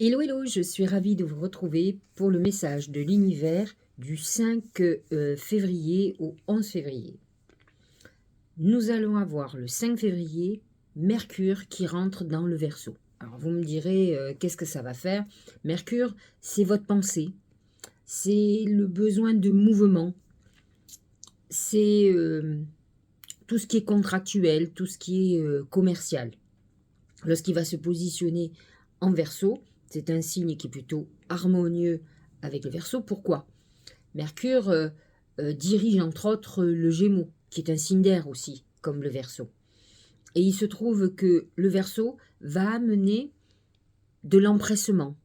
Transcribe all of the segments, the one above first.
Hello, hello, je suis ravie de vous retrouver pour le message de l'univers du 5 février au 11 février. Nous allons avoir le 5 février, Mercure qui rentre dans le Verseau. Alors vous me direz, qu'est-ce que ça va faire? Mercure, c'est votre pensée, c'est le besoin de mouvement, c'est tout ce qui est contractuel, tout ce qui est commercial. Lorsqu'il va se positionner en Verseau, c'est un signe qui est plutôt harmonieux avec le Verseau. Pourquoi? Mercure dirige entre autres le Gémeaux, qui est un signe d'air aussi, comme le Verseau. Et il se trouve que le Verseau va amener de l'empressement.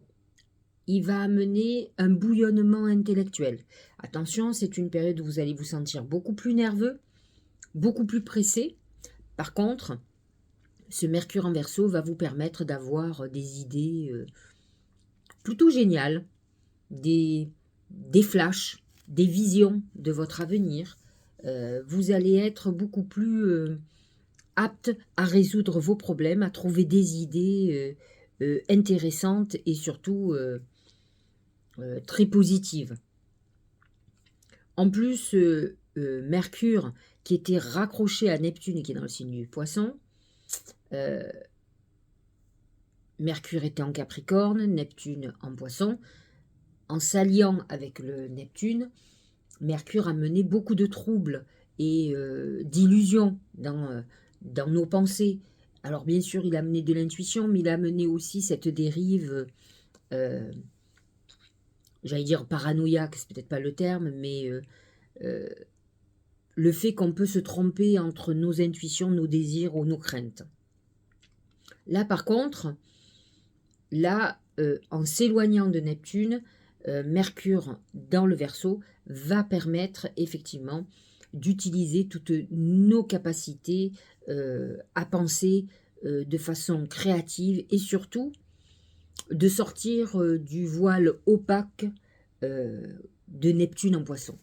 Il va amener un bouillonnement intellectuel. Attention, c'est une période où vous allez vous sentir beaucoup plus nerveux, beaucoup plus pressé. Par contre, ce Mercure en Verseau va vous permettre d'avoir des idées plutôt géniales, des flashs, des visions de votre avenir. Vous allez être beaucoup plus apte à résoudre vos problèmes, à trouver des idées intéressantes et surtout très positives. En plus, Mercure, qui était raccroché à Neptune et qui est dans le signe du Poisson, Mercure était en Capricorne, Neptune en Poisson. En s'alliant avec le Neptune, Mercure a mené beaucoup de troubles et d'illusions dans nos pensées. Alors bien sûr, il a mené de l'intuition, mais il a mené aussi cette dérive, j'allais dire paranoïaque, c'est peut-être pas le terme, mais le fait qu'on peut se tromper entre nos intuitions, nos désirs ou nos craintes. Là par contre, en s'éloignant de Neptune, Mercure dans le Verseau va permettre effectivement d'utiliser toutes nos capacités à penser de façon créative et surtout de sortir du voile opaque de Neptune en Poisson.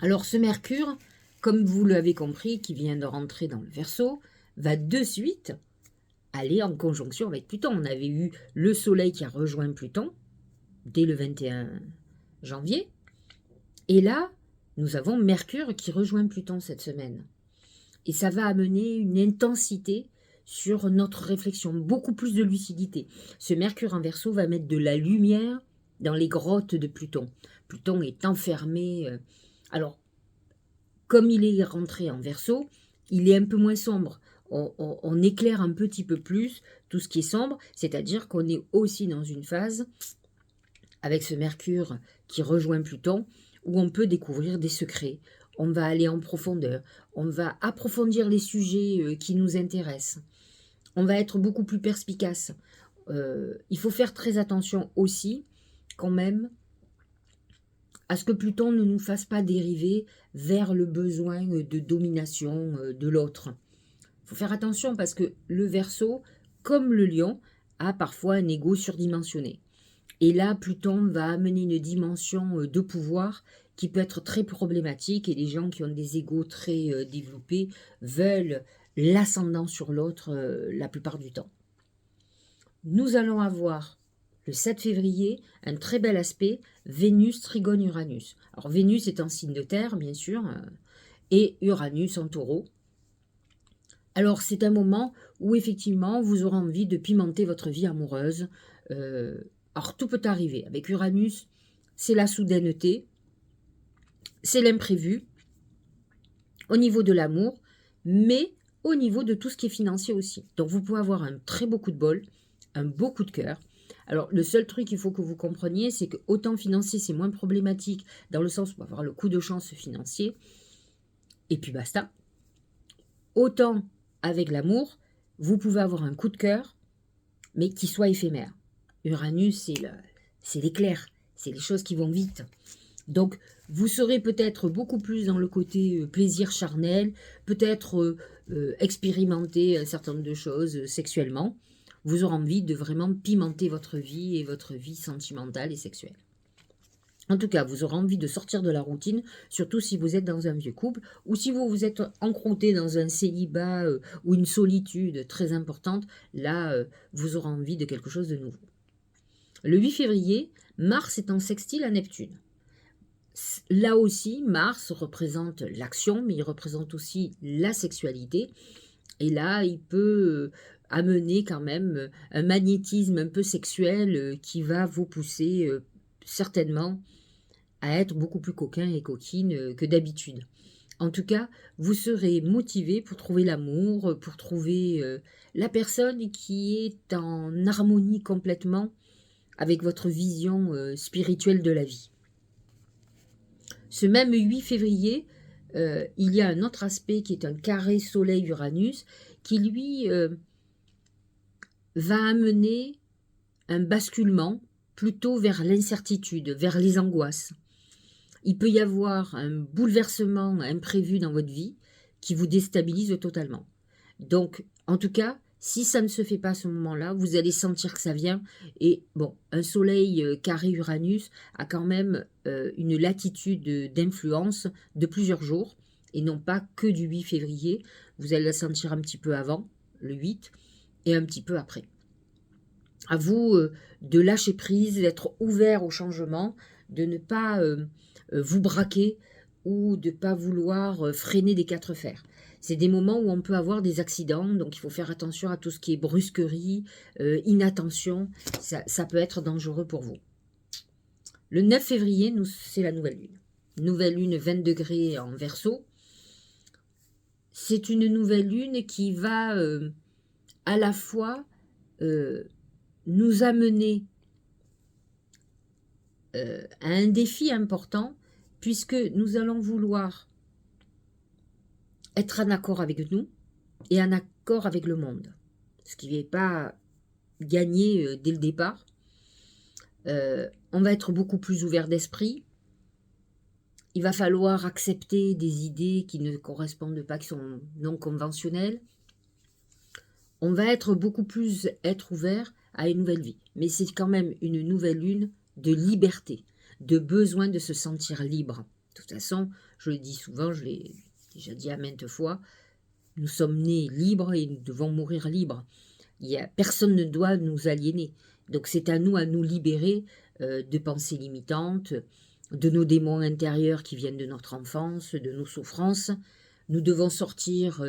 Alors ce Mercure, comme vous l'avez compris, qui vient de rentrer dans le Verseau, va de suite aller en conjonction avec Pluton. On avait eu le Soleil qui a rejoint Pluton dès le 21 janvier. Et là, nous avons Mercure qui rejoint Pluton cette semaine. Et ça va amener une intensité sur notre réflexion, beaucoup plus de lucidité. Ce Mercure en Verseau va mettre de la lumière dans les grottes de Pluton. Pluton est enfermé. Alors, comme il est rentré en Verseau, il est un peu moins sombre. On éclaire un petit peu plus tout ce qui est sombre, c'est-à-dire qu'on est aussi dans une phase, avec ce Mercure qui rejoint Pluton, où on peut découvrir des secrets. On va aller en profondeur, on va approfondir les sujets qui nous intéressent. On va être beaucoup plus perspicace. Il faut faire très attention aussi, quand même, à ce que Pluton ne nous fasse pas dériver vers le besoin de domination de l'autre. Il faut faire attention parce que le Verseau, comme le Lion, a parfois un ego surdimensionné. Et là, Pluton va amener une dimension de pouvoir qui peut être très problématique et les gens qui ont des égos très développés veulent l'ascendant sur l'autre la plupart du temps. Nous allons avoir le 7 février un très bel aspect Vénus trigone Uranus. Alors Vénus est en signe de terre, bien sûr, et Uranus en taureau. Alors c'est un moment où effectivement vous aurez envie de pimenter votre vie amoureuse. Alors tout peut arriver. Avec Uranus, c'est la soudaineté, c'est l'imprévu au niveau de l'amour, mais au niveau de tout ce qui est financier aussi. Donc vous pouvez avoir un très beau coup de bol, un beau coup de cœur. Alors le seul truc qu'il faut que vous compreniez, c'est que autant financier c'est moins problématique dans le sens où on va avoir le coup de chance financier, et puis basta. Autant avec l'amour, vous pouvez avoir un coup de cœur, mais qui soit éphémère. Uranus, c'est l'éclair, c'est les choses qui vont vite. Donc, vous serez peut-être beaucoup plus dans le côté plaisir charnel, peut-être expérimenter un certain nombre de choses sexuellement. Vous aurez envie de vraiment pimenter votre vie et votre vie sentimentale et sexuelle. En tout cas, vous aurez envie de sortir de la routine, surtout si vous êtes dans un vieux couple ou si vous vous êtes encrouté dans un célibat ou une solitude très importante. Là, vous aurez envie de quelque chose de nouveau. Le 8 février, Mars est en sextile à Neptune. Là aussi, Mars représente l'action, mais il représente aussi la sexualité. Et là, il peut amener quand même un magnétisme un peu sexuel qui va vous pousser certainement à être beaucoup plus coquin et coquine que d'habitude. En tout cas, vous serez motivé pour trouver l'amour, pour trouver la personne qui est en harmonie complètement avec votre vision spirituelle de la vie. Ce même 8 février, il y a un autre aspect qui est un carré Soleil-Uranus qui, lui, va amener un basculement plutôt vers l'incertitude, vers les angoisses. Il peut y avoir un bouleversement imprévu dans votre vie qui vous déstabilise totalement. Donc, en tout cas, si ça ne se fait pas à ce moment-là, vous allez sentir que ça vient. Et bon, un soleil carré Uranus a quand même une latitude d'influence de plusieurs jours et non pas que du 8 février. Vous allez la sentir un petit peu avant, le 8, et un petit peu après. À vous de lâcher prise, d'être ouvert au changement, de ne pas vous braquer ou de ne pas vouloir freiner des quatre fers. C'est des moments où on peut avoir des accidents, donc il faut faire attention à tout ce qui est brusquerie, inattention, ça peut être dangereux pour vous. Le 9 février, c'est la nouvelle lune. Nouvelle lune 20 degrés en Verseau. C'est une nouvelle lune qui va à la fois nous amener à un défi important, puisque nous allons vouloir être en accord avec nous et en accord avec le monde, ce qui n'est pas gagné dès le départ. On va être beaucoup plus ouvert d'esprit. Il va falloir accepter des idées qui ne correspondent pas, qui sont non conventionnelles. On va être beaucoup plus ouvert à une nouvelle vie. Mais c'est quand même une nouvelle lune de liberté, de besoin de se sentir libre. De toute façon, je le dis souvent, je l'ai déjà dit à maintes fois, nous sommes nés libres et nous devons mourir libres. Personne ne doit nous aliéner. Donc c'est à nous libérer de pensées limitantes, de nos démons intérieurs qui viennent de notre enfance, de nos souffrances. Nous devons sortir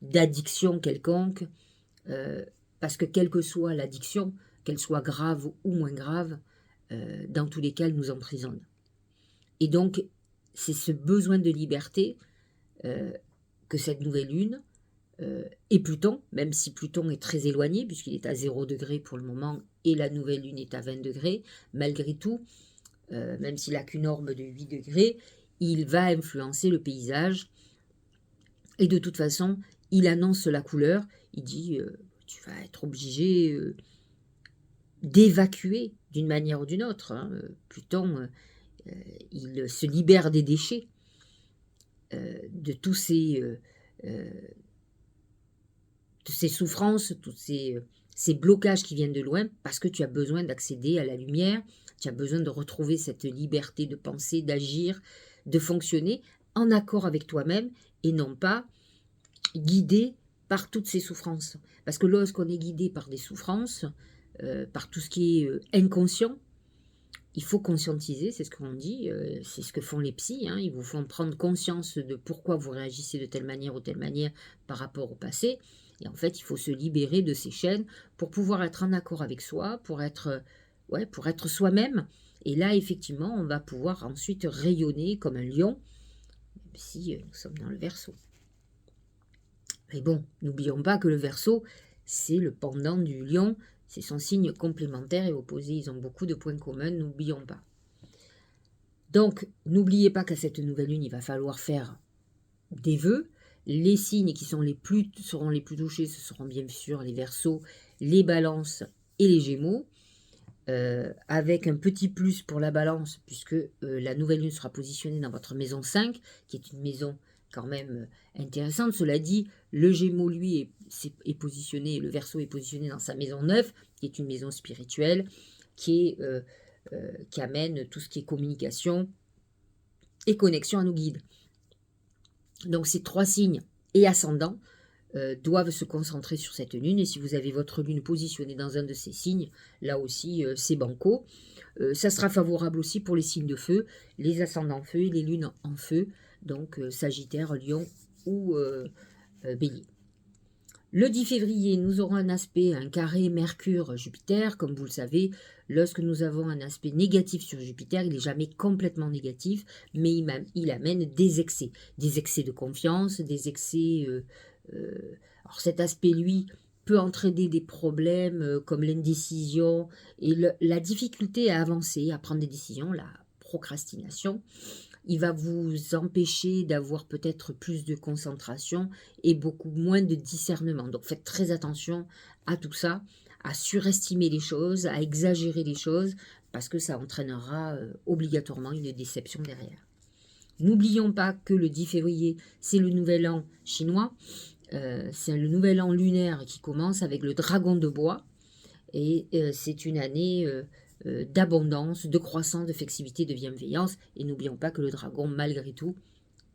d'addiction quelconque, parce que quelle que soit l'addiction, qu'elle soit grave ou moins grave, dans tous les cas, elle nous emprisonne. Et donc, c'est ce besoin de liberté que cette nouvelle lune et Pluton, même si Pluton est très éloigné, puisqu'il est à 0 degré pour le moment, et la nouvelle lune est à 20 degrés, malgré tout, même s'il n'a qu'une orbe de 8 degrés, il va influencer le paysage. Et de toute façon, il annonce la couleur, il dit tu vas être obligé d'évacuer d'une manière ou d'une autre. Pluton, il se libère des déchets, de tous ces souffrances, tous ces blocages qui viennent de loin, parce que tu as besoin d'accéder à la lumière, tu as besoin de retrouver cette liberté de penser, d'agir, de fonctionner en accord avec toi-même et non pas guidé par toutes ces souffrances. Parce que lorsqu'on est guidé par des souffrances, par tout ce qui est inconscient, il faut conscientiser, c'est ce qu'on dit, c'est ce que font les psys, ils vous font prendre conscience de pourquoi vous réagissez de telle manière ou telle manière par rapport au passé. Et en fait, il faut se libérer de ces chaînes pour pouvoir être en accord avec soi, pour être soi-même. Et là, effectivement, on va pouvoir ensuite rayonner comme un lion, même si nous sommes dans le Verseau. Mais bon, n'oublions pas que le Verseau, c'est le pendant du lion, c'est son signe complémentaire et opposé, ils ont beaucoup de points communs, n'oublions pas. Donc, n'oubliez pas qu'à cette nouvelle lune, il va falloir faire des vœux. Les signes qui seront les plus touchés, ce seront bien sûr les Verseaux, les Balances et les Gémeaux, avec un petit plus pour la Balance, puisque la nouvelle lune sera positionnée dans votre maison 5, qui est une maison quand même intéressante. Cela dit, le Gémeaux, lui, est positionné, le Verseau est positionné dans sa maison 9, qui est une maison spirituelle, qui est qui amène tout ce qui est communication et connexion à nos guides. Donc ces 3 signes et ascendants doivent se concentrer sur cette lune. Et si vous avez votre lune positionnée dans un de ces signes, là aussi, c'est banco. Ça sera favorable aussi pour les signes de feu, les ascendants feu et les lunes en feu, donc Sagittaire, Lion ou Bélier. Le 10 février, nous aurons un aspect, un carré Mercure-Jupiter. Comme vous le savez, lorsque nous avons un aspect négatif sur Jupiter, il n'est jamais complètement négatif, mais il amène des excès de confiance, des excès... alors cet aspect, lui, peut entraîner des problèmes comme l'indécision et la difficulté à avancer, à prendre des décisions, la procrastination. Il va vous empêcher d'avoir peut-être plus de concentration et beaucoup moins de discernement. Donc faites très attention à tout ça, à surestimer les choses, à exagérer les choses, parce que ça entraînera obligatoirement une déception derrière. N'oublions pas que le 10 février, c'est le nouvel an chinois. C'est le nouvel an lunaire qui commence avec le dragon de bois. Et c'est une année d'abondance, de croissance, de flexibilité, de bienveillance. Et n'oublions pas que le dragon, malgré tout,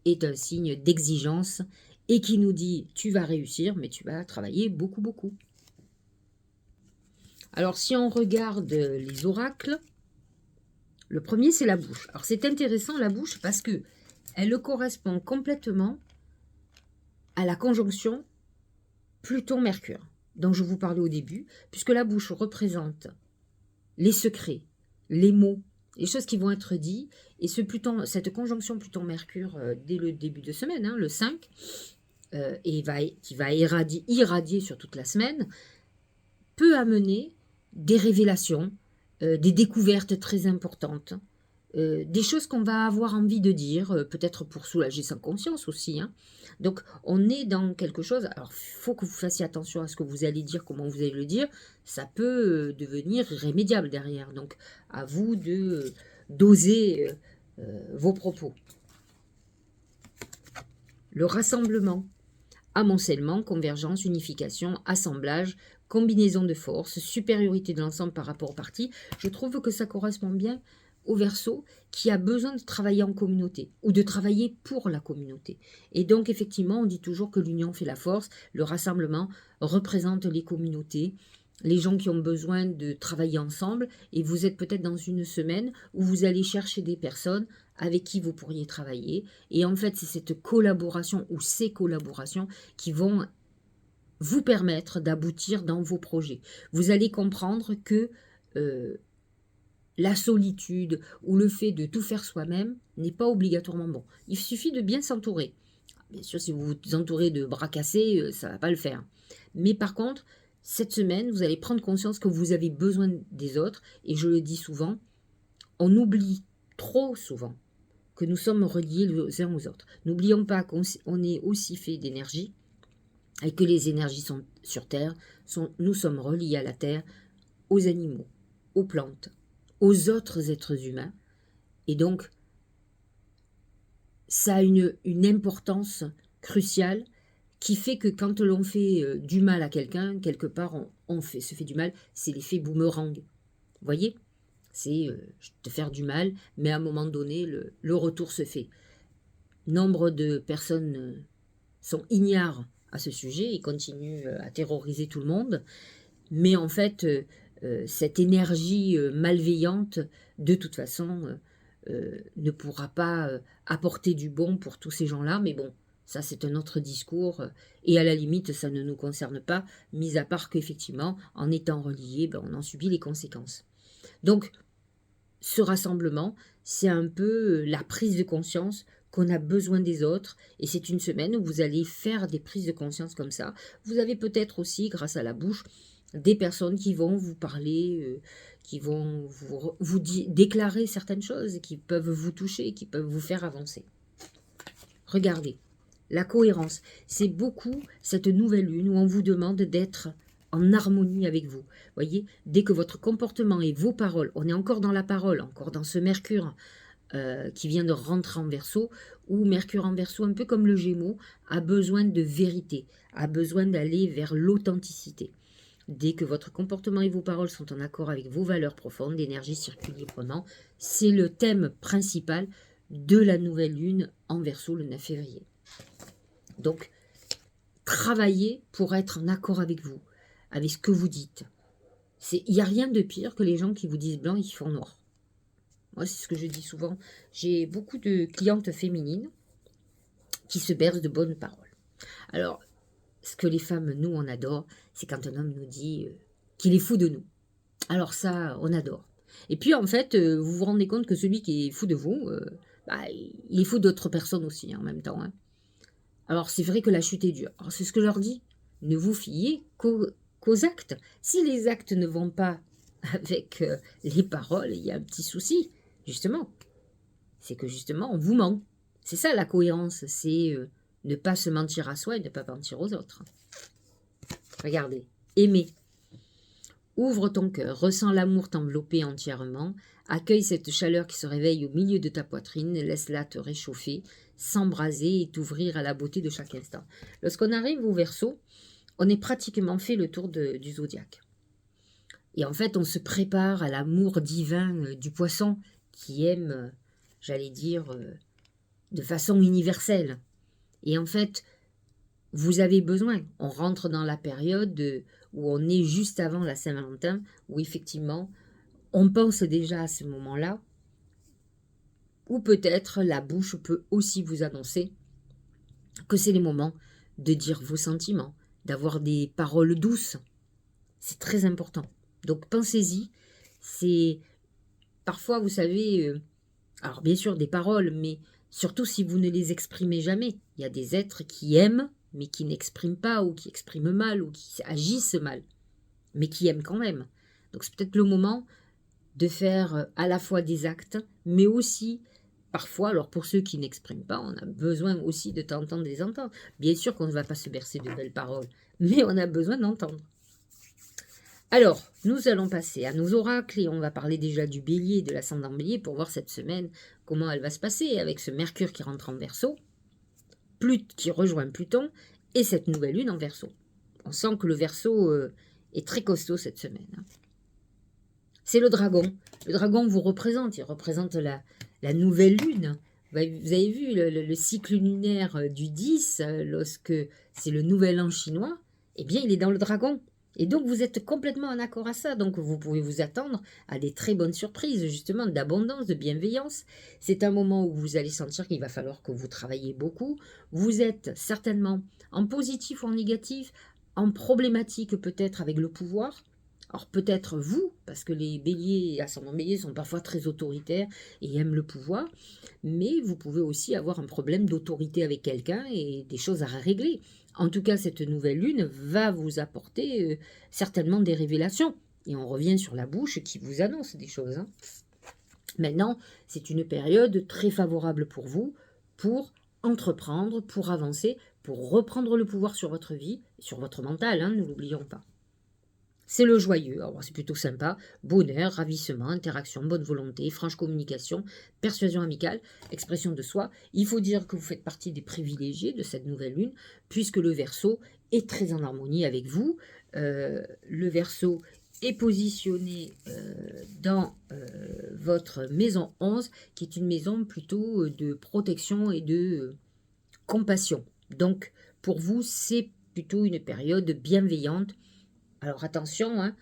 est un signe d'exigence et qui nous dit tu vas réussir, mais tu vas travailler beaucoup, beaucoup. Alors, si on regarde les oracles, le premier, c'est la bouche. Alors, c'est intéressant, la bouche, parce que elle correspond complètement à la conjonction Pluton-Mercure, dont je vous parlais au début, puisque la bouche représente les secrets, les mots, les choses qui vont être dites, et cette conjonction Pluton-Mercure dès le début de semaine, le 5, qui va irradier sur toute la semaine, peut amener des révélations, des découvertes très importantes, des choses qu'on va avoir envie de dire, peut-être pour soulager sa conscience aussi. Donc, on est dans quelque chose... Alors, il faut que vous fassiez attention à ce que vous allez dire, comment vous allez le dire. Ça peut devenir irrémédiable derrière. Donc, à vous de doser vos propos. Le rassemblement, amoncellement, convergence, unification, assemblage, combinaison de forces, supériorité de l'ensemble par rapport aux parties. Je trouve que ça correspond bien au Verseau qui a besoin de travailler en communauté ou de travailler pour la communauté. Et donc, effectivement, on dit toujours que l'union fait la force. Le rassemblement représente les communautés, les gens qui ont besoin de travailler ensemble. Et vous êtes peut-être dans une semaine où vous allez chercher des personnes avec qui vous pourriez travailler. Et en fait, c'est cette collaboration ou ces collaborations qui vont vous permettre d'aboutir dans vos projets. Vous allez comprendre que la solitude ou le fait de tout faire soi-même n'est pas obligatoirement bon. Il suffit de bien s'entourer. Bien sûr, si vous vous entourez de bras cassés, ça ne va pas le faire. Mais par contre, cette semaine, vous allez prendre conscience que vous avez besoin des autres. Et je le dis souvent, on oublie trop souvent que nous sommes reliés les uns aux autres. N'oublions pas qu'on est aussi fait d'énergie et que les énergies sont sur Terre. Nous sommes reliés à la Terre, aux animaux, aux plantes, aux autres êtres humains. Et donc, ça a une importance cruciale qui fait que quand l'on fait du mal à quelqu'un, quelque part, se fait du mal. C'est l'effet boomerang. Vous voyez ? C'est te faire du mal, mais à un moment donné, le retour se fait. Nombre de personnes sont ignares à ce sujet et continuent à terroriser tout le monde. Mais en fait... cette énergie malveillante, de toute façon, ne pourra pas apporter du bon pour tous ces gens-là. Mais bon, ça c'est un autre discours. Et à la limite, ça ne nous concerne pas, mis à part qu'effectivement, en étant reliés, on en subit les conséquences. Donc, ce rassemblement, c'est un peu la prise de conscience qu'on a besoin des autres. Et c'est une semaine où vous allez faire des prises de conscience comme ça. Vous avez peut-être aussi, grâce à la bouche, des personnes qui vont vous parler, qui vont vous déclarer certaines choses, qui peuvent vous toucher, qui peuvent vous faire avancer. Regardez, la cohérence, c'est beaucoup cette nouvelle lune où on vous demande d'être en harmonie avec vous. Voyez, dès que votre comportement et vos paroles, on est encore dans la parole, encore dans ce Mercure qui vient de rentrer en Verseau, où Mercure en Verseau, un peu comme le Gémeaux, a besoin de vérité, a besoin d'aller vers l'authenticité. Dès que votre comportement et vos paroles sont en accord avec vos valeurs profondes, l'énergie circule librement. C'est le thème principal de la nouvelle lune en Verseau le 9 février. Donc, travaillez pour être en accord avec vous, avec ce que vous dites. Il n'y a rien de pire que les gens qui vous disent blanc et qui font noir. Moi, c'est ce que je dis souvent. J'ai beaucoup de clientes féminines qui se bercent de bonnes paroles. Alors, ce que les femmes, nous, on adore, c'est quand un homme nous dit qu'il est fou de nous. Alors ça, on adore. Et puis, en fait, vous vous rendez compte que celui qui est fou de vous, il est fou d'autres personnes aussi, en même temps. Hein. Alors, c'est vrai que la chute est dure. Alors, c'est ce que je leur dis. Ne vous fiez qu'aux actes. Si les actes ne vont pas avec les paroles, il y a un petit souci, justement. C'est que, justement, on vous ment. C'est ça, la cohérence. C'est ne pas se mentir à soi et ne pas mentir aux autres. Regardez. Aimer. Ouvre ton cœur, ressens l'amour t'envelopper entièrement, accueille cette chaleur qui se réveille au milieu de ta poitrine, laisse-la te réchauffer, s'embraser et t'ouvrir à la beauté de chaque instant. Lorsqu'on arrive au Verseau, on est pratiquement fait le tour du zodiaque. Et en fait, on se prépare à l'amour divin du poisson qui aime, j'allais dire, de façon universelle. Et en fait, vous avez besoin. On rentre dans la période où on est juste avant la Saint-Valentin, où effectivement, on pense déjà à ce moment-là, ou peut-être la bouche peut aussi vous annoncer que c'est les moments de dire vos sentiments, d'avoir des paroles douces. C'est très important. Donc pensez-y. C'est parfois, vous savez, alors bien sûr des paroles, mais surtout si vous ne les exprimez jamais. Il y a des êtres qui aiment, mais qui n'expriment pas, ou qui expriment mal, ou qui agissent mal, mais qui aiment quand même. Donc c'est peut-être le moment de faire à la fois des actes, mais aussi, parfois, alors pour ceux qui n'expriment pas, on a besoin aussi de t'entendre les entendre. Bien sûr qu'on ne va pas se bercer de belles paroles, mais on a besoin d'entendre. Alors, nous allons passer à nos oracles et on va parler déjà du bélier et de l'ascendant bélier pour voir cette semaine comment elle va se passer avec ce Mercure qui rentre en Verseau, qui rejoint Pluton et cette nouvelle lune en Verseau. On sent que le Verseau est très costaud cette semaine. Hein. C'est le dragon. Le dragon vous représente, il représente la nouvelle lune. Vous avez vu le cycle lunaire du 10, lorsque c'est le nouvel an chinois, eh bien il est dans le dragon. Et donc, vous êtes complètement en accord à ça. Donc, vous pouvez vous attendre à des très bonnes surprises, justement, d'abondance, de bienveillance. C'est un moment où vous allez sentir qu'il va falloir que vous travaillez beaucoup. Vous êtes certainement en positif ou en négatif, en problématique peut-être avec le pouvoir. Alors, peut-être vous, parce que les béliers et ascendants béliers sont parfois très autoritaires et aiment le pouvoir. Mais vous pouvez aussi avoir un problème d'autorité avec quelqu'un et des choses à régler. En tout cas, cette nouvelle lune va vous apporter certainement des révélations. Et on revient sur la bouche qui vous annonce des choses. Hein. Maintenant, c'est une période très favorable pour vous, pour entreprendre, pour avancer, pour reprendre le pouvoir sur votre vie, sur votre mental, hein, ne l'oublions pas. C'est le joyeux, alors c'est plutôt sympa, bonheur, ravissement, interaction, bonne volonté, franche communication, persuasion amicale, expression de soi. Il faut dire que vous faites partie des privilégiés de cette nouvelle lune, puisque le Verseau est très en harmonie avec vous. Le Verseau est positionné dans votre maison 11, qui est une maison plutôt de protection et de compassion. Donc, pour vous, c'est plutôt une période bienveillante. Alors attention, hein,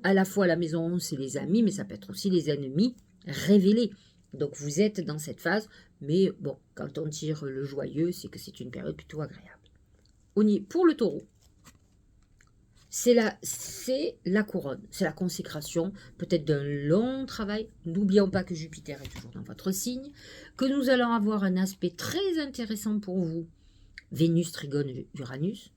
à la fois la maison 11, c'est les amis, mais ça peut être aussi les ennemis révélés. Donc vous êtes dans cette phase, mais bon, quand on tire le joyeux, c'est que c'est une période plutôt agréable. Pour le taureau, c'est la couronne, c'est la consécration, peut-être d'un long travail. N'oublions pas que Jupiter est toujours dans votre signe, que nous allons avoir un aspect très intéressant pour vous. Vénus trigone Uranus,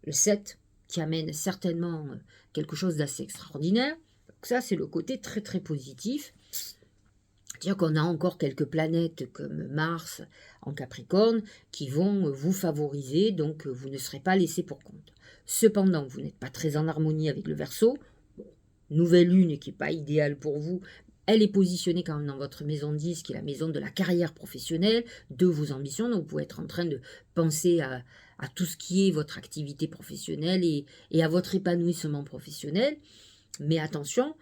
le 7, qui amène certainement quelque chose d'assez extraordinaire. Donc ça, c'est le côté très très positif. C'est-à-dire qu'on a encore quelques planètes comme Mars en Capricorne qui vont vous favoriser, donc vous ne serez pas laissé pour compte. Cependant, vous n'êtes pas très en harmonie avec le Verseau. Nouvelle lune qui n'est pas idéale pour vous, elle est positionnée quand même dans votre maison 10, qui est la maison de la carrière professionnelle, de vos ambitions. Donc vous pouvez être en train de penser à tout ce qui est votre activité professionnelle et à votre épanouissement professionnel. Mais attention,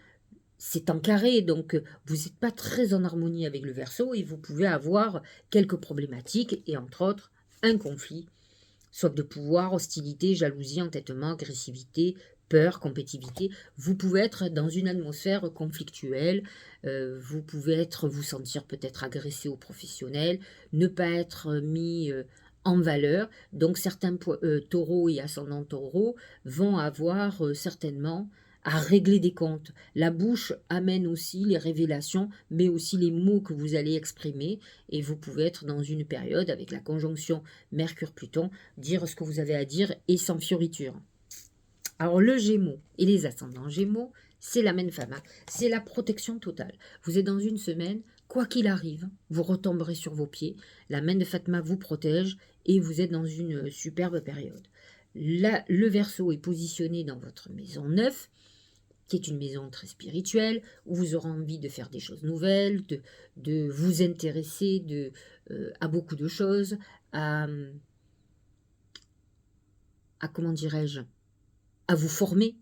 c'est en carré, donc vous n'êtes pas très en harmonie avec le Verseau et vous pouvez avoir quelques problématiques et entre autres un conflit, soif de pouvoir, hostilité, jalousie, entêtement, agressivité, peur, compétitivité. Vous pouvez être dans une atmosphère conflictuelle, vous pouvez vous sentir peut-être agressé au professionnel, ne pas être mis en valeur. Donc certains taureaux et ascendants taureaux vont avoir certainement à régler des comptes. La bouche amène aussi les révélations, mais aussi les mots que vous allez exprimer. Et vous pouvez être dans une période avec la conjonction Mercure-Pluton, dire ce que vous avez à dire et sans fioriture. Alors le Gémeaux et les ascendants Gémeaux, c'est la même femme, c'est la protection totale. Vous êtes dans une semaine, quoi qu'il arrive, vous retomberez sur vos pieds, la main de Fatma vous protège et vous êtes dans une superbe période. Là, le Verseau est positionné dans votre maison 9, qui est une maison très spirituelle, où vous aurez envie de faire des choses nouvelles, de vous intéresser à beaucoup de choses, à comment dirais-je, à vous former,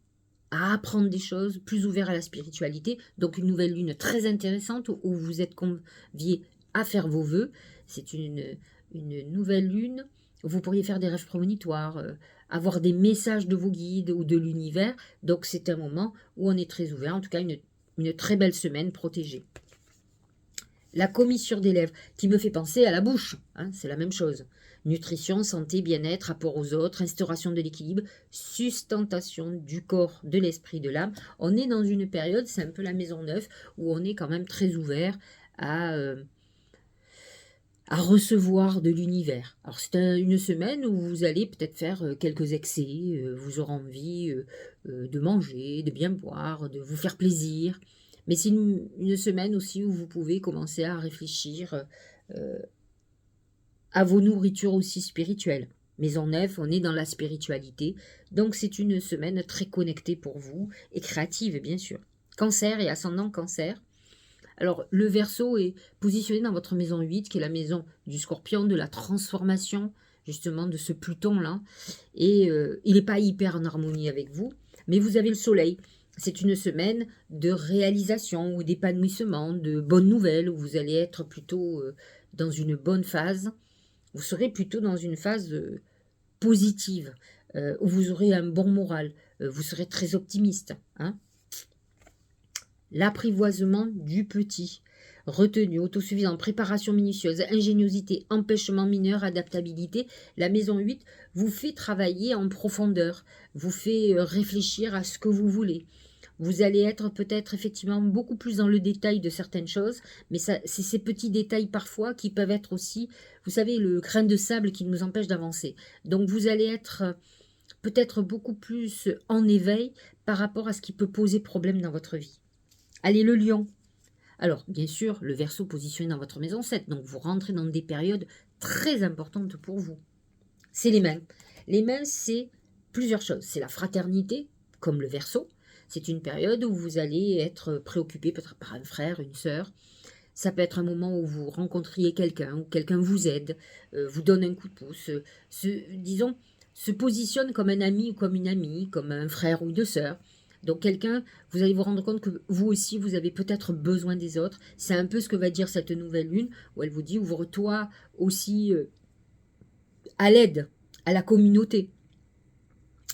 à apprendre des choses, plus ouvert à la spiritualité. Donc une nouvelle lune très intéressante où vous êtes conviés à faire vos vœux. C'est une nouvelle lune où vous pourriez faire des rêves prémonitoires, avoir des messages de vos guides ou de l'univers. Donc c'est un moment où on est très ouvert, en tout cas une très belle semaine protégée. La commissure des lèvres, qui me fait penser à la bouche, hein, c'est la même chose. Nutrition, santé, bien-être, rapport aux autres, instauration de l'équilibre, sustentation du corps, de l'esprit, de l'âme. On est dans une période, c'est un peu la maison 9, où on est quand même très ouvert à recevoir de l'univers. Alors c'est une semaine où vous allez peut-être faire quelques excès, vous aurez envie de manger, de bien boire, de vous faire plaisir. Mais c'est une semaine aussi où vous pouvez commencer à réfléchir à vos nourritures aussi spirituelles. Maison 9, on est dans la spiritualité, donc c'est une semaine très connectée pour vous et créative bien sûr. Cancer et ascendant Cancer. Alors le Verseau est positionné dans votre maison 8, qui est la maison du Scorpion, de la transformation, justement de ce Pluton-là. Et il n'est pas hyper en harmonie avec vous, mais vous avez le Soleil. C'est une semaine de réalisation ou d'épanouissement, de bonnes nouvelles, où vous allez être plutôt dans une bonne phase. Vous serez plutôt dans une phase positive, où vous aurez un bon moral. Vous serez très optimiste. Hein. L'apprivoisement du petit. Retenue, autosuffisance, préparation minutieuse, ingéniosité, empêchement mineur, adaptabilité. La maison 8 vous fait travailler en profondeur, vous fait réfléchir à ce que vous voulez. Vous allez être peut-être effectivement beaucoup plus dans le détail de certaines choses, mais c'est ces petits détails parfois qui peuvent être aussi, vous savez, le grain de sable qui nous empêche d'avancer. Donc vous allez être peut-être beaucoup plus en éveil par rapport à ce qui peut poser problème dans votre vie. Allez, le Lion. Alors, bien sûr, le Verseau positionné dans votre maison 7, donc vous rentrez dans des périodes très importantes pour vous. C'est les mains. Les mains, c'est plusieurs choses. C'est la fraternité, comme le Verseau. C'est une période où vous allez être préoccupé peut-être par un frère, une sœur. Ça peut être un moment où vous rencontriez quelqu'un, où quelqu'un vous aide, vous donne un coup de pouce, disons, se positionne comme un ami ou comme une amie, comme un frère ou une sœur. Donc quelqu'un, vous allez vous rendre compte que vous aussi, vous avez peut-être besoin des autres. C'est un peu ce que va dire cette nouvelle lune, où elle vous dit, ouvre-toi aussi à l'aide, à la communauté.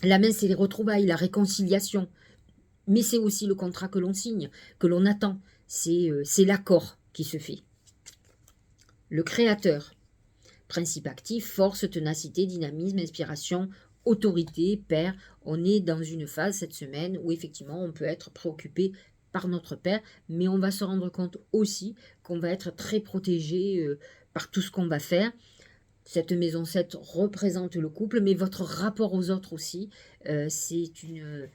La main, c'est les retrouvailles, la réconciliation. Mais c'est aussi le contrat que l'on signe, que l'on attend. C'est l'accord qui se fait. Le créateur. Principe actif, force, ténacité, dynamisme, inspiration, autorité, père. On est dans une phase cette semaine où effectivement on peut être préoccupé par notre père, mais on va se rendre compte aussi qu'on va être très protégé par tout ce qu'on va faire. Cette maison 7 représente le couple, mais votre rapport aux autres aussi. C'est une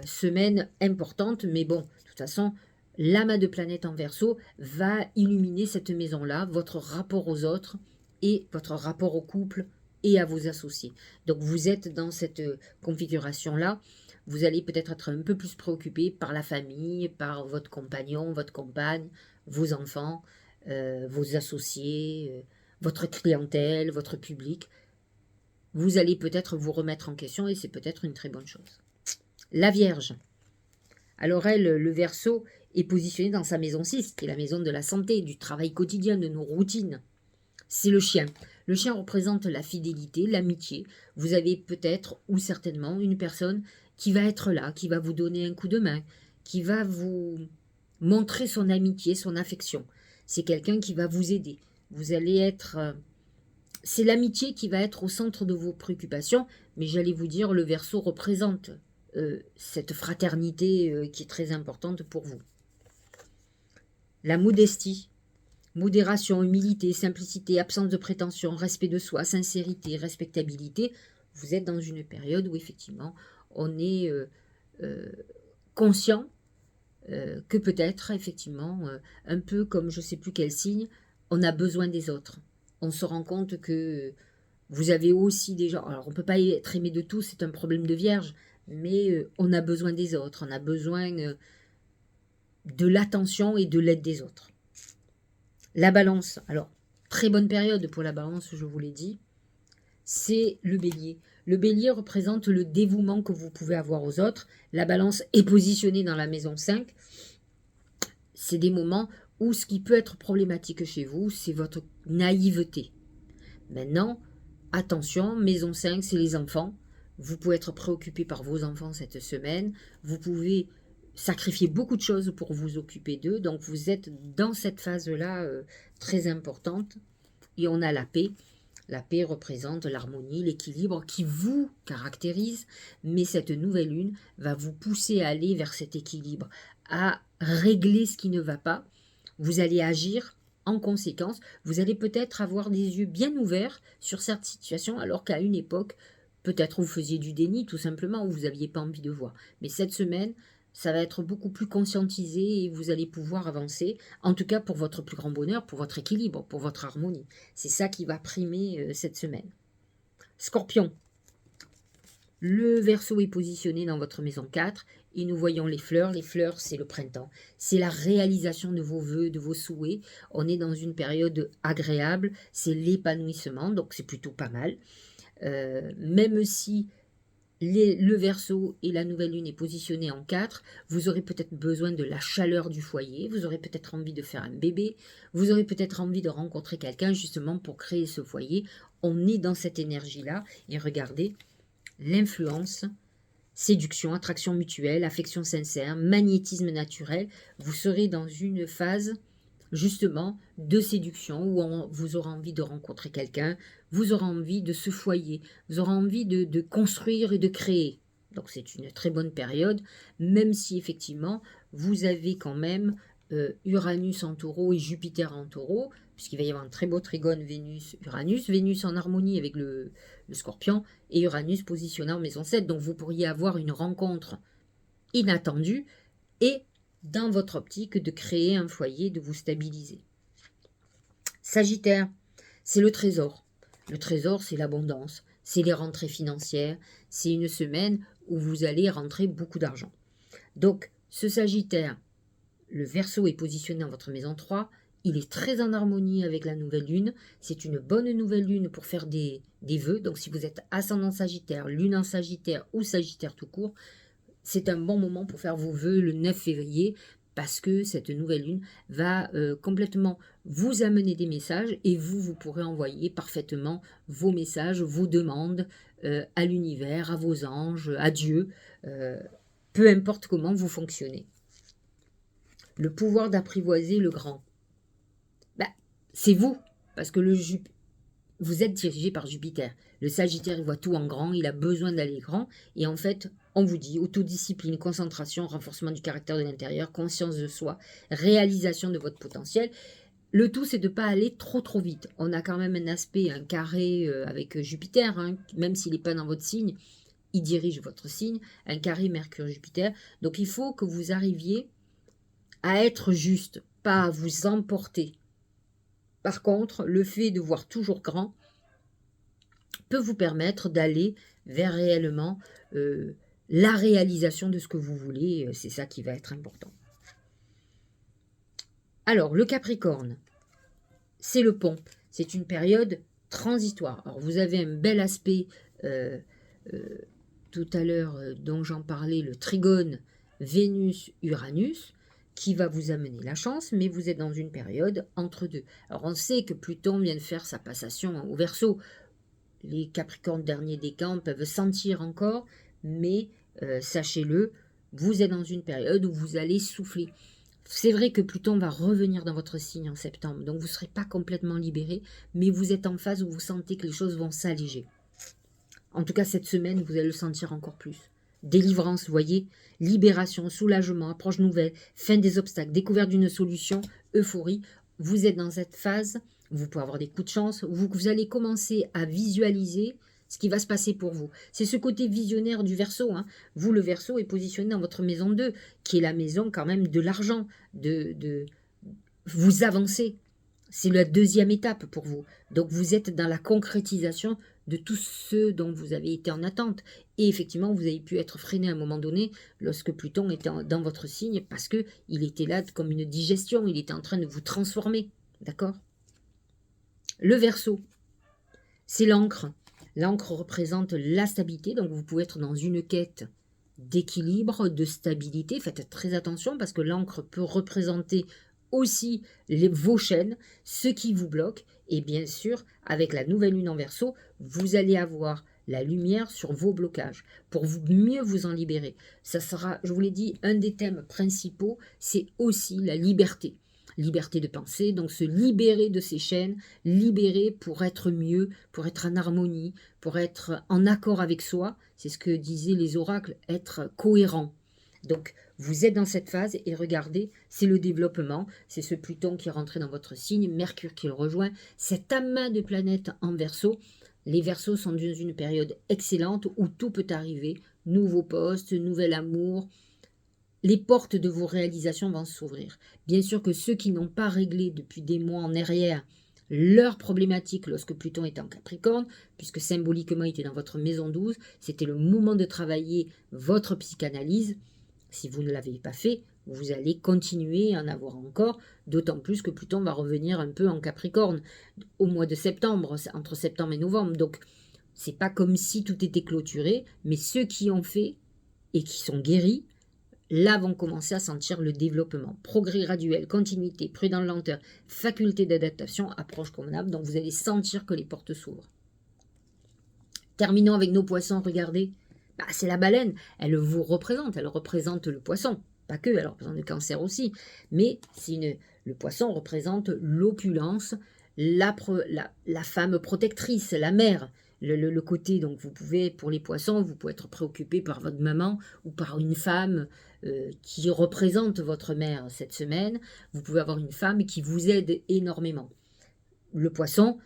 semaine importante, mais bon, de toute façon, l'amas de planètes en Verseau va illuminer cette maison-là, votre rapport aux autres et votre rapport au couple et à vos associés. Donc vous êtes dans cette configuration-là. Vous allez peut-être être un peu plus préoccupé par la famille, par votre compagnon, votre compagne, vos enfants, vos associés, votre clientèle, votre public. vous allez peut-être vous remettre en question et c'est peut-être une très bonne chose. La Vierge. Alors elle, le Verseau, est positionné dans sa maison 6, qui est la maison de la santé, du travail quotidien, de nos routines. C'est le chien. Le chien représente la fidélité, l'amitié. Vous avez peut-être ou certainement une personne qui va être là, qui va vous donner un coup de main, qui va vous montrer son amitié, son affection. C'est quelqu'un qui va vous aider. Vous allez être... c'est l'amitié qui va être au centre de vos préoccupations, mais j'allais vous dire, le Verseau représente cette fraternité qui est très importante pour vous. La modestie. Modération, humilité, simplicité, absence de prétention, respect de soi, sincérité, respectabilité. Vous êtes dans une période où effectivement on est conscient que peut-être effectivement un peu comme je ne sais plus quel signe, on a besoin des autres. On se rend compte que vous avez aussi des gens, alors on ne peut pas être aimé de tous, c'est un problème de vierge, mais on a besoin des autres, on a besoin de l'attention et de l'aide des autres. La Balance, alors très bonne période pour la Balance, je vous l'ai dit, c'est le Bélier. Le Bélier représente le dévouement que vous pouvez avoir aux autres. La Balance est positionnée dans la maison 5. C'est des moments où ce qui peut être problématique chez vous, c'est votre naïveté. Maintenant, attention, maison 5, c'est les enfants. Vous pouvez être préoccupé par vos enfants cette semaine. Vous pouvez sacrifier beaucoup de choses pour vous occuper d'eux. Donc, vous êtes dans cette phase-là très importante. Et on a la paix. La paix représente l'harmonie, l'équilibre qui vous caractérise. Mais cette nouvelle lune va vous pousser à aller vers cet équilibre, à régler ce qui ne va pas. Vous allez agir en conséquence. Vous allez peut-être avoir des yeux bien ouverts sur certaines situations, alors qu'à une époque, peut-être vous faisiez du déni tout simplement, ou vous n'aviez pas envie de voir. Mais cette semaine, ça va être beaucoup plus conscientisé et vous allez pouvoir avancer, en tout cas pour votre plus grand bonheur, pour votre équilibre, pour votre harmonie. C'est ça qui va primer cette semaine. Scorpion. Le Verseau est positionné dans votre maison 4 et nous voyons les fleurs. Les fleurs, c'est le printemps. C'est la réalisation de vos vœux, de vos souhaits. On est dans une période agréable. C'est l'épanouissement, donc c'est plutôt pas mal. Même si le Verseau et la nouvelle lune est positionnée en 4, vous aurez peut-être besoin de la chaleur du foyer, vous aurez peut-être envie de faire un bébé, vous aurez peut-être envie de rencontrer quelqu'un justement pour créer ce foyer. On est dans cette énergie-là et regardez, l'influence, séduction, attraction mutuelle, affection sincère, magnétisme naturel, vous serez dans une phase justement de séduction où vous aurez envie de rencontrer quelqu'un, vous aurez envie de ce foyer, vous aurez envie de construire et de créer. Donc c'est une très bonne période, même si effectivement vous avez quand même Uranus en taureau et Jupiter en taureau, puisqu'il va y avoir un très beau trigone Vénus-Uranus, Vénus en harmonie avec le Scorpion et Uranus positionné en maison 7. Donc vous pourriez avoir une rencontre inattendue et dans votre optique de créer un foyer, de vous stabiliser. Sagittaire, c'est le trésor. Le trésor, c'est l'abondance, c'est les rentrées financières, c'est une semaine où vous allez rentrer beaucoup d'argent. Donc, ce Sagittaire, le Verseau est positionné dans votre maison 3, il est très en harmonie avec la nouvelle lune, c'est une bonne nouvelle lune pour faire des vœux, donc si vous êtes ascendant Sagittaire, lune en Sagittaire ou Sagittaire tout court, c'est un bon moment pour faire vos vœux le 9 février parce que cette nouvelle lune va complètement vous amener des messages et vous pourrez envoyer parfaitement vos messages, vos demandes à l'univers, à vos anges, à Dieu, peu importe comment vous fonctionnez. Le pouvoir d'apprivoiser le grand. C'est vous, parce que vous êtes dirigé par Jupiter. Le Sagittaire, il voit tout en grand, il a besoin d'aller grand. Et en fait, on vous dit autodiscipline, concentration, renforcement du caractère de l'intérieur, conscience de soi, réalisation de votre potentiel. Le tout, c'est de ne pas aller trop vite. On a quand même un aspect, un carré avec Jupiter, hein, même s'il n'est pas dans votre signe, il dirige votre signe, un carré Mercure-Jupiter. Donc il faut que vous arriviez à être juste, pas à vous emporter. Par contre, le fait de voir toujours grand peut vous permettre d'aller vers réellement la réalisation de ce que vous voulez. C'est ça qui va être important. Alors, le Capricorne, c'est le pont. C'est une période transitoire. Alors, vous avez un bel aspect, euh, euh, tout à l'heure, dont j'en parlais, le trigone Vénus-Uranus, qui va vous amener la chance, mais vous êtes dans une période entre deux. Alors, on sait que Pluton vient de faire sa passation au Verseau. Les Capricornes derniers décans peuvent sentir encore, mais sachez-le, vous êtes dans une période où vous allez souffler. C'est vrai que Pluton va revenir dans votre signe en septembre, donc vous ne serez pas complètement libéré, mais vous êtes en phase où vous sentez que les choses vont s'alléger. En tout cas, cette semaine, vous allez le sentir encore plus. Délivrance, vous voyez, libération, soulagement, approche nouvelle, fin des obstacles, découverte d'une solution, euphorie. Vous êtes dans cette phase, vous pouvez avoir des coups de chance, vous allez commencer à visualiser ce qui va se passer pour vous. C'est ce côté visionnaire du Verseau. Hein. Vous, le Verseau, est positionné dans votre maison 2, qui est la maison quand même de l'argent, vous avancez. C'est la deuxième étape pour vous. Donc vous êtes dans la concrétisation de tout ce dont vous avez été en attente. Et effectivement, vous avez pu être freiné à un moment donné lorsque Pluton était dans votre signe parce qu'il était là comme une digestion, il était en train de vous transformer. D'accord? Le Verseau, c'est l'encre. L'encre représente la stabilité, donc vous pouvez être dans une quête d'équilibre, de stabilité. Faites très attention parce que l'encre peut représenter aussi vos chaînes, ce qui vous bloque. Et bien sûr, avec la nouvelle lune en Verseau, vous allez avoir la lumière sur vos blocages pour mieux vous en libérer. Ça sera, je vous l'ai dit, un des thèmes principaux, c'est aussi la liberté. Liberté de penser, donc se libérer de ces chaînes, libérer pour être mieux, pour être en harmonie, pour être en accord avec soi. C'est ce que disaient les oracles, être cohérent. Donc, vous êtes dans cette phase et regardez, c'est le développement, c'est ce Pluton qui est rentré dans votre signe, Mercure qui le rejoint, cet amas de planètes en Verseau. Les Verseaux sont dans une période excellente où tout peut arriver, nouveaux postes, nouvel amour, les portes de vos réalisations vont s'ouvrir. Bien sûr que ceux qui n'ont pas réglé depuis des mois en arrière leurs problématiques lorsque Pluton était en Capricorne, puisque symboliquement il était dans votre maison 12, c'était le moment de travailler votre psychanalyse. Si vous ne l'avez pas fait, vous allez continuer à en avoir encore, d'autant plus que Pluton va revenir un peu en Capricorne au mois de septembre, entre septembre et novembre. Donc, c'est pas comme si tout était clôturé, mais ceux qui ont fait et qui sont guéris, là vont commencer à sentir le développement. Progrès graduel, continuité, prudente lenteur, faculté d'adaptation, approche convenable. Donc vous allez sentir que les portes s'ouvrent. Terminons avec nos poissons, regardez. C'est la baleine, elle vous représente, elle représente le poisson. Pas que, elle représente le cancer aussi. Mais le poisson représente l'opulence, la femme protectrice, la mère. Le côté, donc vous pouvez, pour les poissons, vous pouvez être préoccupé par votre maman ou par une femme qui représente votre mère cette semaine. Vous pouvez avoir une femme qui vous aide énormément. Le poisson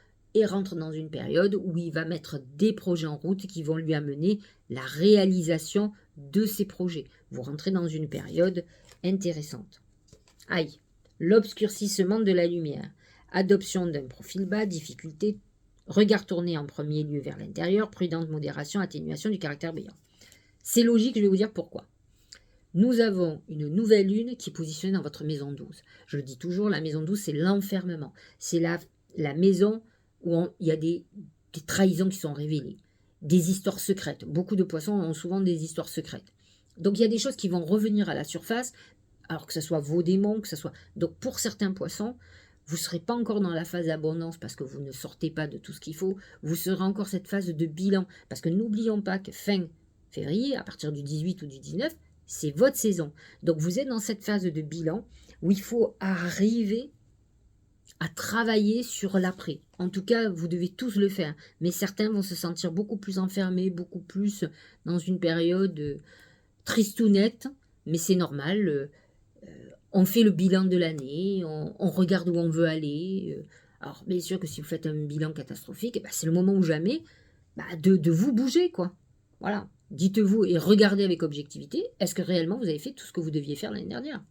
rentre dans une période où il va mettre des projets en route qui vont lui amener la réalisation de ses projets. Vous rentrez dans une période intéressante. Aïe, l'obscurcissement de la lumière, adoption d'un profil bas, difficulté, regard tourné en premier lieu vers l'intérieur, prudente modération, atténuation du caractère brillant. C'est logique, je vais vous dire pourquoi. Nous avons une nouvelle lune qui est positionnée dans votre maison 12. Je le dis toujours, la maison 12, c'est l'enfermement. C'est la maison où il y a des trahisons qui sont révélées, des histoires secrètes. Beaucoup de poissons ont souvent des histoires secrètes. Donc il y a des choses qui vont revenir à la surface, alors que ce soit vos démons, que ce soit... Donc pour certains poissons, vous ne serez pas encore dans la phase d'abondance parce que vous ne sortez pas de tout ce qu'il faut. Vous serez encore cette phase de bilan. Parce que n'oublions pas que fin février, à partir du 18 ou du 19, c'est votre saison. Donc vous êtes dans cette phase de bilan où il faut arriver à travailler sur l'après. En tout cas, vous devez tous le faire. Mais certains vont se sentir beaucoup plus enfermés, beaucoup plus dans une période tristounette. Mais c'est normal. On fait le bilan de l'année, on regarde où on veut aller. Alors, bien sûr que si vous faites un bilan catastrophique, c'est le moment ou jamais de vous bouger, quoi. Voilà. Dites-vous et regardez avec objectivité, est-ce que réellement vous avez fait tout ce que vous deviez faire l'année dernière?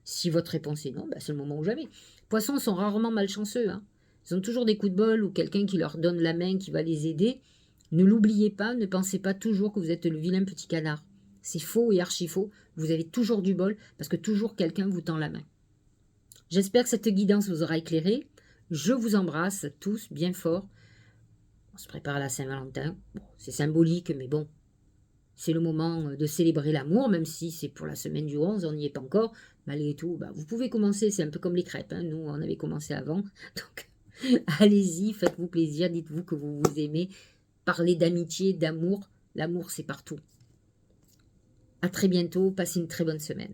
Si votre réponse est non, c'est le moment ou jamais. Les poissons sont rarement malchanceux. Hein. Ils ont toujours des coups de bol ou quelqu'un qui leur donne la main, qui va les aider. Ne l'oubliez pas, ne pensez pas toujours que vous êtes le vilain petit canard. C'est faux et archi faux. Vous avez toujours du bol parce que toujours quelqu'un vous tend la main. J'espère que cette guidance vous aura éclairé. Je vous embrasse tous bien fort. On se prépare à la Saint-Valentin. Bon, c'est symbolique, mais bon, c'est le moment de célébrer l'amour, même si c'est pour la semaine du 11, on n'y est pas encore. Malgré tout, bah, vous pouvez commencer, c'est un peu comme les crêpes. Hein. Nous, on avait commencé avant. Donc, allez-y, faites-vous plaisir, dites-vous que vous vous aimez. Parlez d'amitié, d'amour. L'amour, c'est partout. À très bientôt, passez une très bonne semaine.